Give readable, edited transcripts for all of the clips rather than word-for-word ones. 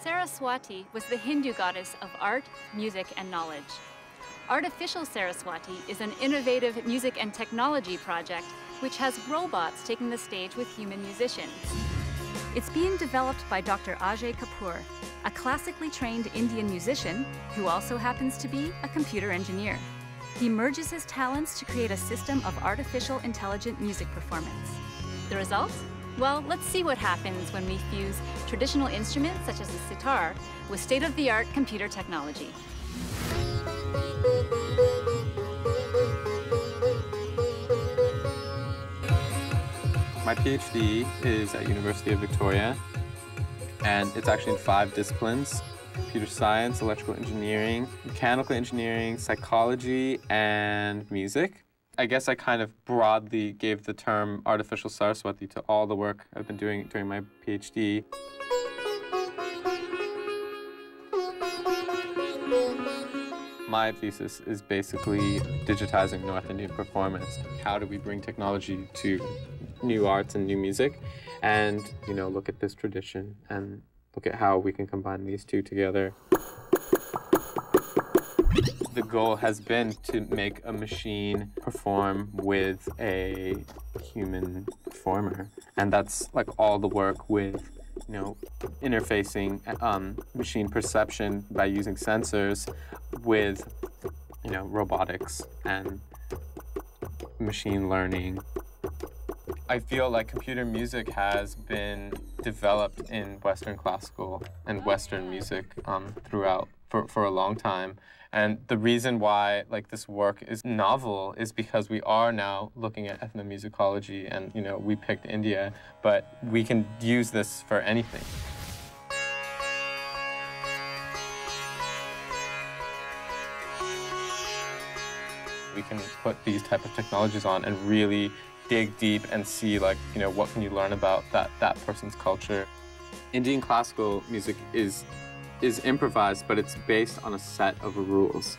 Saraswati was the Hindu goddess of art, music, and knowledge. Artificial Saraswati is an innovative music and technology project which has robots taking the stage with human musicians. It's being developed by Dr. Ajay Kapoor, a classically trained Indian musician who also happens to be a computer engineer. He merges his talents to create a system of artificial intelligent music performance. The result? Well, let's see what happens when we fuse traditional instruments such as the sitar with state-of-the-art computer technology. My PhD is at University of Victoria, and it's actually in 5 disciplines: computer science, electrical engineering, mechanical engineering, psychology, and music. I guess I kind of broadly gave the term artificial Saraswati to all the work I've been doing during my PhD. My thesis is basically digitizing North Indian performance. How do we bring technology to new arts and new music, and look at this tradition and look at how we can combine these two together. The goal has been to make a machine perform with a human performer, and that's like all the work with interfacing machine perception by using sensors with robotics and machine learning. I feel like computer music has been developed in Western classical and Western music throughout for a long time. And the reason why this work is novel is because we are now looking at ethnomusicology, and we picked India, but we can use this for anything. We can put these type of technologies on and really dig deep and see what can you learn about that person's culture. Indian classical music is improvised, but it's based on a set of rules.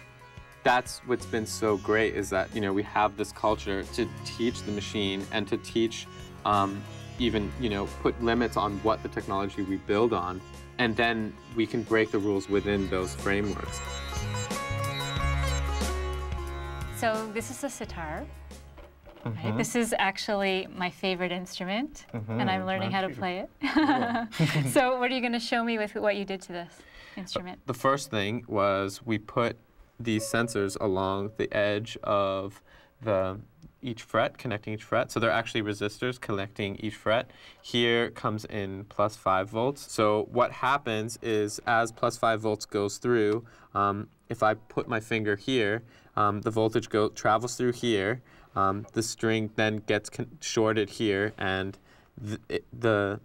That's what's been so great, is that we have this culture to teach the machine and to teach even put limits on what the technology we build on, and then we can break the rules within those frameworks. So this is a sitar. Right? This is actually my favorite instrument, and I'm learning how to play it. So what are you going to show me with what you did to this instrument? The first thing was we put these sensors along the edge of each fret, connecting each fret. So they're actually resistors connecting each fret. Here comes in +5 volts. So what happens is, as +5 volts goes through, if I put my finger here, the voltage travels through here. The string then gets shorted here, and the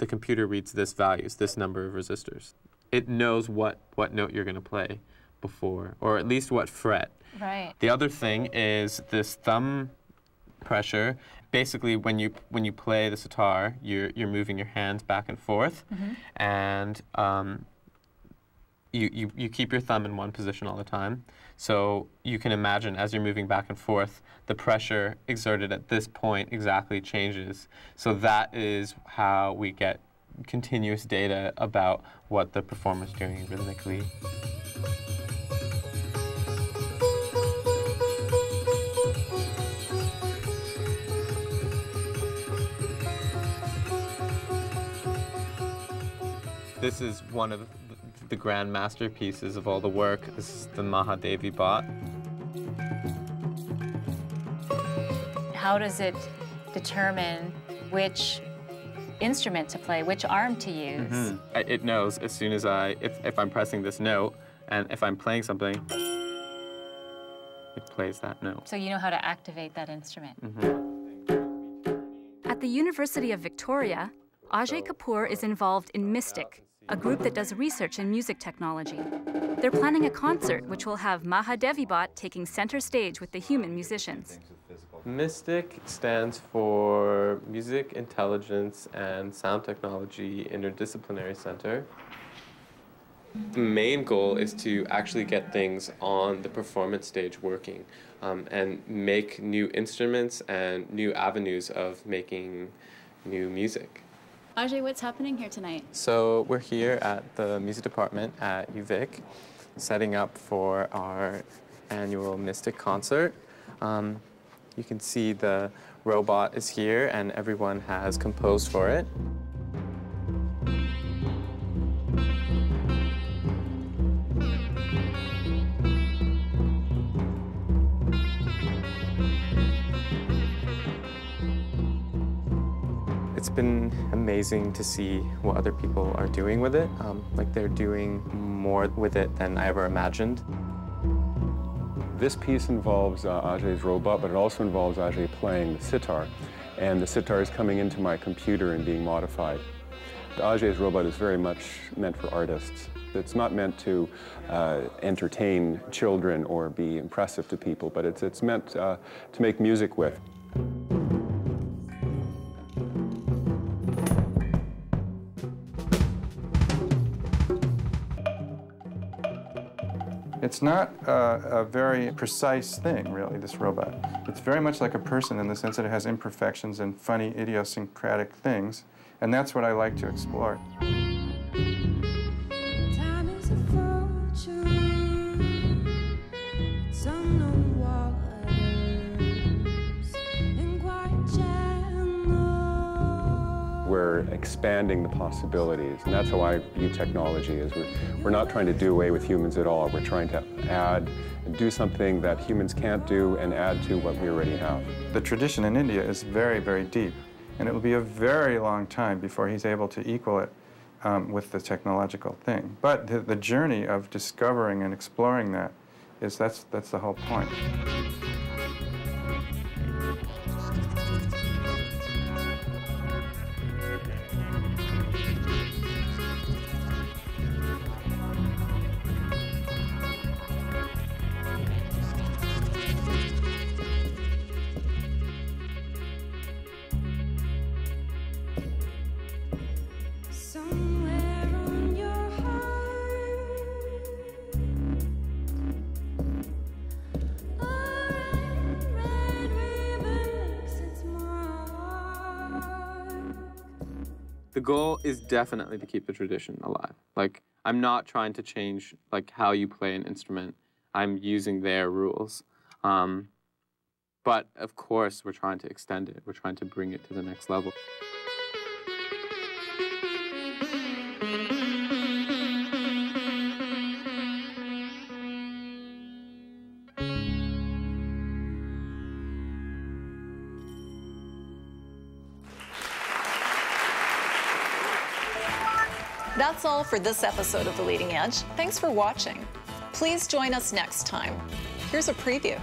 computer reads this values, this number of resistors. It knows what note you're going to play before, or at least what fret. Right. The other thing is this thumb pressure. Basically, when you play the sitar, you're moving your hands back and forth, and you keep your thumb in one position all the time. So you can imagine, as you're moving back and forth, the pressure exerted at this point exactly changes. So that is how we get continuous data about what the performer's doing rhythmically. This is one of the grand masterpieces of all the work. This is the Mahadevi bot. How does it determine which instrument to play, which arm to use? It knows as soon as if I'm pressing this note, and if I'm playing something, it plays that note. So you know how to activate that instrument. At the University of Victoria, Ajay Kapoor is involved in Mystic, a group that does research in music technology. They're planning a concert which will have Mahadevi bot taking center stage with the human musicians. Mystic stands for Music, Intelligence, and Sound Technology Interdisciplinary Center. The main goal is to actually get things on the performance stage working, and make new instruments and new avenues of making new music. Ajay, what's happening here tonight? So we're here at the music department at UVic, setting up for our annual Mystic concert. You can see the robot is here and everyone has composed for it. It's been amazing to see what other people are doing with it. Like they're doing more with it than I ever imagined. This piece involves Ajay's robot, but it also involves Ajay playing the sitar. And the sitar is coming into my computer and being modified. Ajay's robot is very much meant for artists. It's not meant to entertain children or be impressive to people, but it's meant to make music with. It's not a very precise thing, really, this robot. It's very much like a person in the sense that it has imperfections and funny, idiosyncratic things, and that's what I like to explore. Time is a fortune. It's unknown waters and quiet channels. We're expanding the possibilities, and that's how I view technology. Is we're not trying to do away with humans at all. We're trying to add and do something that humans can't do and add to what we already have. The tradition in India is very, very deep, and it will be a very long time before he's able to equal it with the technological thing. But the journey of discovering and exploring that that's the whole point. Somewhere on your heart, a red ribbon makes its mark. The goal is definitely to keep the tradition alive. Like, I'm not trying to change like how you play an instrument. I'm using their rules. But of course, we're trying to extend it. We're trying to bring it to the next level. That's all for this episode of The Leading Edge. Thanks for watching. Please join us next time. Here's a preview.